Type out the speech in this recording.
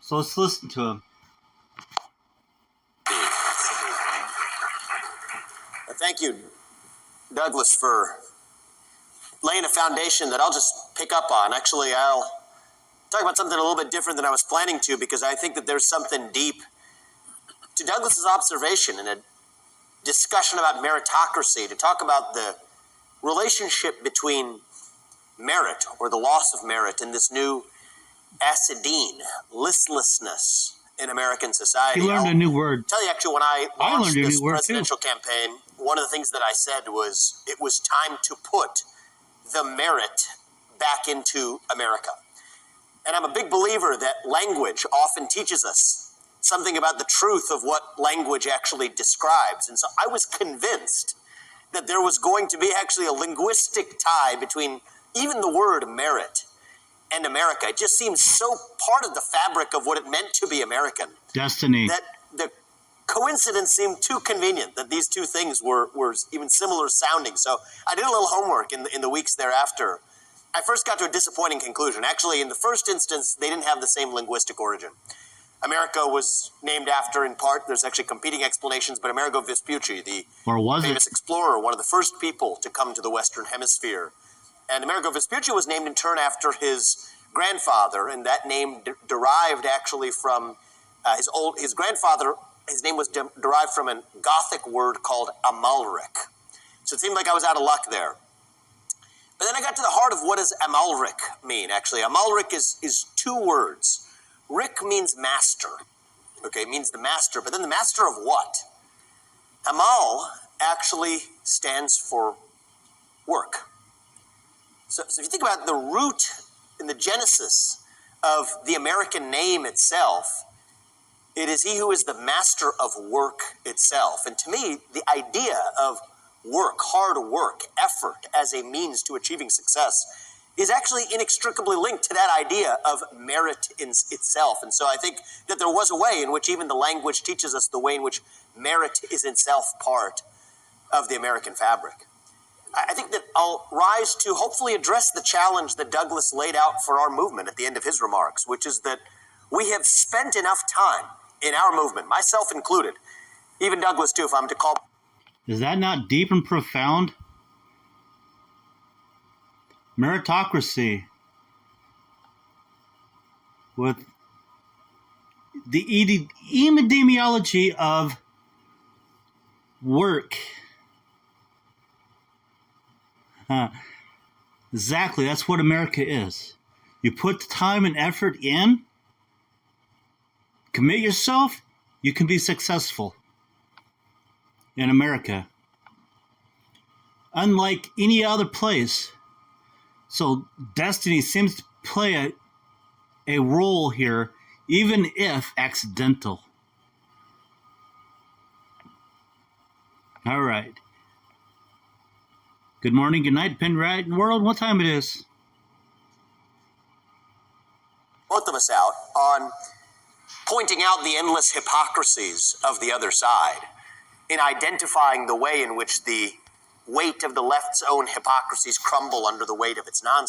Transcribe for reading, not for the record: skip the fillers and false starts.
So let's listen to him. Thank you, Douglas, for laying a foundation that I'll just pick up on. Actually, I'll talk about something a little bit different than I was planning to, because I think that there's something deep to Douglas's observation in a discussion about meritocracy, to talk about the relationship between merit or the loss of merit and this new acidine, listlessness in American society. He learned a new word. Tell you, actually, when I launched learned a this new word presidential campaign, one of the things that I said was it was time to put the merit back into America. And I'm a big believer that language often teaches us something about the truth of what language actually describes. And so I was convinced that there was going to be actually a linguistic tie between even the word merit and America. It just seems so part of the fabric of what it meant to be American. Destiny. That the coincidence seemed too convenient that these two things were even similar sounding. So I did a little homework in the weeks thereafter. I first got to a disappointing conclusion. Actually, in the first instance, they didn't have the same linguistic origin. America was named after, in part, there's actually competing explanations, but Amerigo Vespucci, the famous explorer, one of the first people to come to the Western Hemisphere. And Amerigo Vespucci was named in turn after his grandfather, and that name derived actually from his grandfather. His name was derived from a Gothic word called Amalrik. So it seemed like I was out of luck there. But then I got to the heart of what does Amalrik mean, actually. Amalrik is two words. Rik means master. Okay, it means the master, but then the master of what? Amal actually stands for work. So if you think about the root and the genesis of the American name itself, it is he who is the master of work itself. And to me, the idea of work, hard work, effort as a means to achieving success is actually inextricably linked to that idea of merit in itself. And so I think that there was a way in which even the language teaches us the way in which merit is itself part of the American fabric. I think that I'll rise to hopefully address the challenge that Douglas laid out for our movement at the end of his remarks, which is that we have spent enough time in our movement, myself included, even Douglas too, if I'm to call. Is that not deep and profound? Meritocracy with the epidemiology of work. Exactly, that's what America is. You put the time and effort in, commit yourself, you can be successful in America. Unlike any other place. So destiny seems to play a role here, even if accidental. All right. Good morning, good night, depending right in the world, what time it is. Both of us out on pointing out the endless hypocrisies of the other side, in identifying the way in which the weight of the left's own hypocrisies crumble under the weight of its nonsense.